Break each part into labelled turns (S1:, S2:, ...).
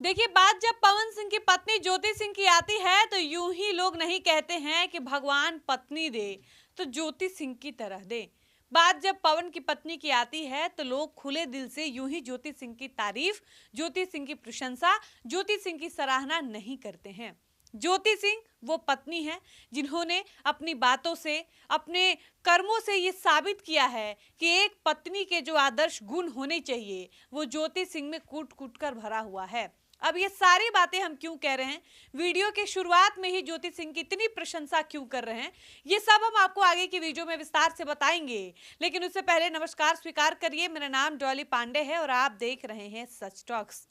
S1: देखिए, बात जब पवन सिंह की पत्नी ज्योति सिंह की आती है तो यूं ही लोग नहीं कहते हैं कि भगवान पत्नी दे तो ज्योति सिंह की तरह दे। बात जब पवन की पत्नी की आती है तो लोग खुले दिल से यूं ही ज्योति सिंह की तारीफ, ज्योति सिंह की प्रशंसा, ज्योति सिंह की सराहना नहीं करते हैं। ज्योति सिंह वो पत्नी है जिन्होंने अपनी बातों से, अपने कर्मों से ये साबित किया है कि एक पत्नी के जो आदर्श गुण होने चाहिए वो ज्योति सिंह में कूट कूट कर भरा हुआ है। अब ये सारी बातें हम क्यों कह रहे हैं, वीडियो के शुरुआत में ही ज्योति सिंह की इतनी प्रशंसा क्यों कर रहे हैं, ये सब हम आपको आगे की वीडियो में विस्तार से बताएंगे। लेकिन उससे पहले नमस्कार स्वीकार करिए, मेरा नाम डॉली पांडे है और आप देख रहे हैं सच टॉक्स।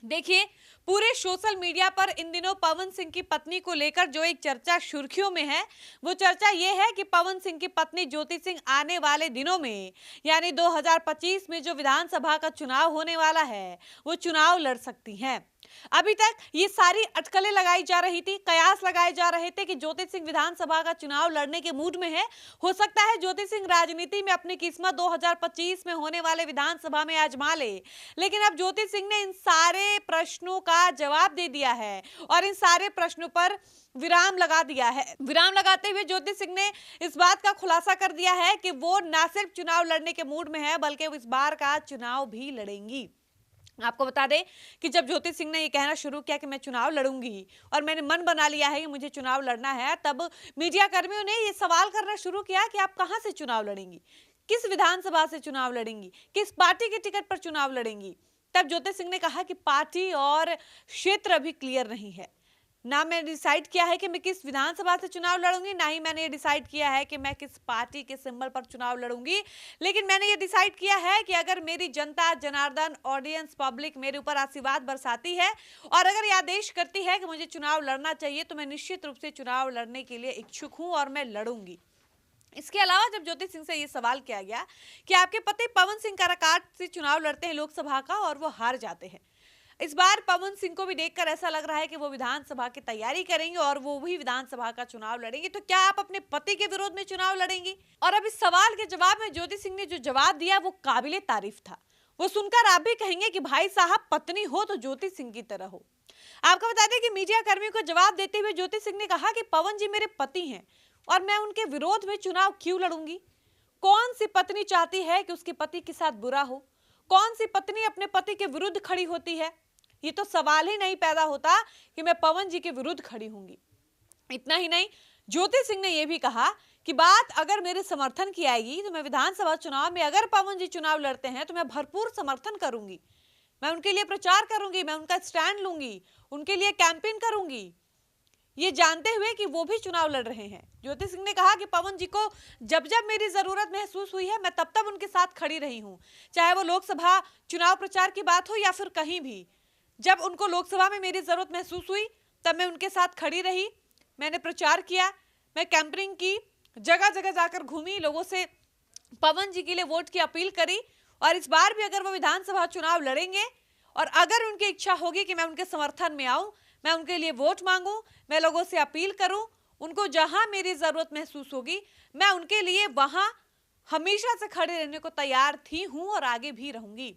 S1: देखिए, पूरे सोशल मीडिया पर इन दिनों पवन सिंह की पत्नी को लेकर जो एक चर्चा सुर्खियों में है, वो चर्चा ये है कि पवन सिंह की पत्नी ज्योति सिंह आने वाले दिनों में यानी 2025 में जो विधानसभा का चुनाव होने वाला है, वो चुनाव लड़ सकती हैं। अभी तक ये सारी अटकलें लगाई जा रही थी, कयास लगाए जा रहे थे कि ज्योति सिंह विधानसभा का चुनाव लड़ने के मूड में है। हो सकता है ज्योति सिंह राजनीति में अपनी किस्मत 2025 में होने वाले विधानसभा में आजमा ले। लेकिन अब ज्योति सिंह ने इन सारे प्रश्नों का जवाब दे दिया है और इन सारे प्रश्नों पर विराम लगा दिया है। विराम लगाते हुए ज्योति सिंह ने इस बात का खुलासा कर दिया है कि वो न सिर्फ चुनाव लड़ने के मूड में है बल्कि वो इस बार का चुनाव भी लड़ेंगी। आपको बता दें कि जब ज्योति सिंह ने ये कहना शुरू किया कि मैं चुनाव लड़ूंगी और मैंने मन बना लिया है कि मुझे चुनाव लड़ना है, तब मीडिया कर्मियों ने ये सवाल करना शुरू किया कि आप कहां से चुनाव लड़ेंगी, किस विधानसभा से चुनाव लड़ेंगी, किस पार्टी के टिकट पर चुनाव लड़ेंगी। तब ज्योति सिंह ने कहा कि पार्टी और क्षेत्र अभी क्लियर नहीं है, ना मैंने डिसाइड किया है कि मैं किस विधानसभा से चुनाव लड़ूंगी, ना ही मैंने ये डिसाइड किया है कि मैं किस पार्टी के सिंबल पर चुनाव लड़ूंगी। लेकिन मैंने ये डिसाइड किया है कि अगर मेरी जनता, जनार्दन, ऑडियंस, पब्लिक मेरे ऊपर आशीर्वाद बरसाती है और अगर ये आदेश करती है कि मुझे चुनाव लड़ना चाहिए तो मैं निश्चित रूप से चुनाव लड़ने के लिए इच्छुक हूं और मैं लड़ूंगी। इसके अलावा जब ज्योति सिंह से ये सवाल किया गया कि आपके पति पवन सिंह काराकाट से चुनाव लड़ते हैं लोकसभा का और वो हार जाते हैं, इस बार पवन सिंह को भी देखकर ऐसा लग रहा है कि वो विधानसभा की तैयारी करेंगे और वो भी विधानसभा का चुनाव लड़ेंगे, तो क्या आप अपने पति के विरोध में चुनाव लड़ेंगी? और अब इस सवाल के जवाब में ज्योति सिंह ने जो जवाब दिया वो काबिले तारीफ था। वो सुनकर आप भी कहेंगे कि भाई साहब, पत्नी हो तो ज्योति सिंह की तरह हो। आपको बता दें कि मीडिया कर्मियों को जवाब देते हुए ज्योति सिंह ने कहा कि पवन जी मेरे पति हैं और मैं उनके विरोध में चुनाव क्यों लड़ूंगी। कौन सी पत्नी चाहती है कि उसके पति के साथ बुरा हो? कौन सी पत्नी अपने पति के विरुद्ध खड़ी होती है? ये तो सवाल ही नहीं पैदा होता कि मैं पवन जी के विरुद्ध खड़ी होंगी। इतना ही नहीं, ज्योति सिंह ने यह भी कहा कि बात अगर मेरे समर्थन की आएगी तो मैं विधानसभा चुनाव में अगर पवन जी चुनाव लड़ते हैं तो मैं भरपूर समर्थन करूंगी, मैं उनके लिए प्रचार करूंगी, मैं उनका स्टैंड लूंगी, उनके लिए कैंपेन करूंगी, ये जानते हुए कि वो भी चुनाव लड़ रहे हैं। ज्योति सिंह ने कहा कि पवन जी को जब जब मेरी जरूरत महसूस हुई है मैं तब तब उनके साथ खड़ी रही हूं, चाहे वो लोकसभा चुनाव प्रचार की बात हो या फिर कहीं भी। जब उनको लोकसभा में मेरी जरूरत महसूस हुई तब मैं उनके साथ खड़ी रही, मैंने प्रचार किया, मैं कैंपेनिंग की, जगह जगह जाकर घूमी, लोगों से पवन जी के लिए वोट की अपील करी और इस बार भी अगर वो विधानसभा चुनाव लड़ेंगे और अगर उनकी इच्छा होगी कि मैं उनके समर्थन में आऊं, मैं उनके लिए वोट मांगूं, मैं लोगों से अपील करूं, उनको जहां मेरी जरूरत महसूस होगी मैं उनके लिए वहां हमेशा से खड़े रहने को तैयार थी हूं और आगे भी रहूंगी।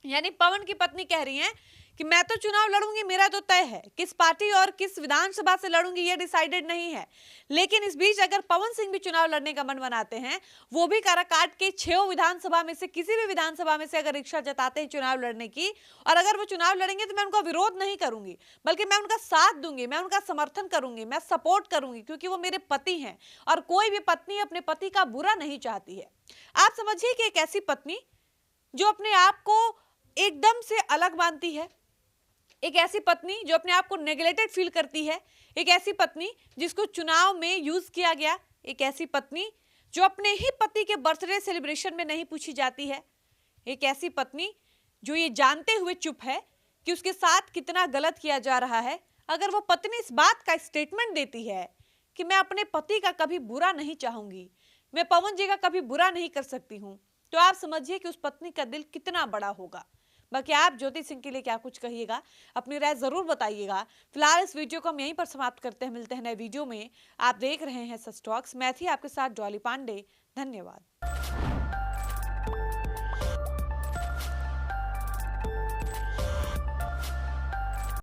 S1: यानी पवन की पत्नी कह रही हैं कि मैं तो चुनाव लड़ूंगी, मेरा तो तय है, किस पार्टी और किस विधानसभा से लड़ूंगी ये डिसाइडेड नहीं है। लेकिन इस बीच अगर पवन सिंह भी चुनाव लड़ने का मन बनाते हैं, वो भी काराकाट के 6 विधानसभा में से किसी भी विधानसभा में से अगर इच्छा जताते हैं चुनाव लड़ने की और अगर वो चुनाव लड़ेंगे तो मैं उनका विरोध नहीं करूंगी बल्कि मैं उनका साथ दूंगी, मैं उनका समर्थन करूंगी, मैं सपोर्ट करूंगी, क्योंकि वो मेरे पति हैं और कोई भी पत्नी अपने पति का बुरा नहीं चाहती है। आप समझिए कि एक ऐसी पत्नी जो अपने आप को एकदम से अलग मानती है, एक ऐसी पत्नी जो अपने आप को नेग्लेक्टेड फील करती है, एक ऐसी पत्नी जिसको चुनाव में यूज किया गया, एक ऐसी पत्नी जो अपने ही पति के बर्थडे सेलिब्रेशन में नहीं पूछी जाती है, एक ऐसी पत्नी जो ये जानते हुए चुप है कि उसके साथ कितना गलत किया जा रहा है, अगर वो पत्नी इस बात का स्टेटमेंट देती है कि मैं अपने पति का कभी बुरा नहीं चाहूंगी, मैं पवन जी का कभी बुरा नहीं कर सकती हूँ, तो आप समझिए कि उस पत्नी का दिल कितना बड़ा होगा। बाकी आप ज्योति सिंह के लिए क्या कुछ कहिएगा, अपनी राय जरूर बताइएगा। फिलहाल इस वीडियो को हम यहीं पर समाप्त करते हैं, मिलते हैं नए वीडियो में। आप देख रहे हैं सच टॉक्स, मैं थी आपके साथ डॉली पांडे। धन्यवाद।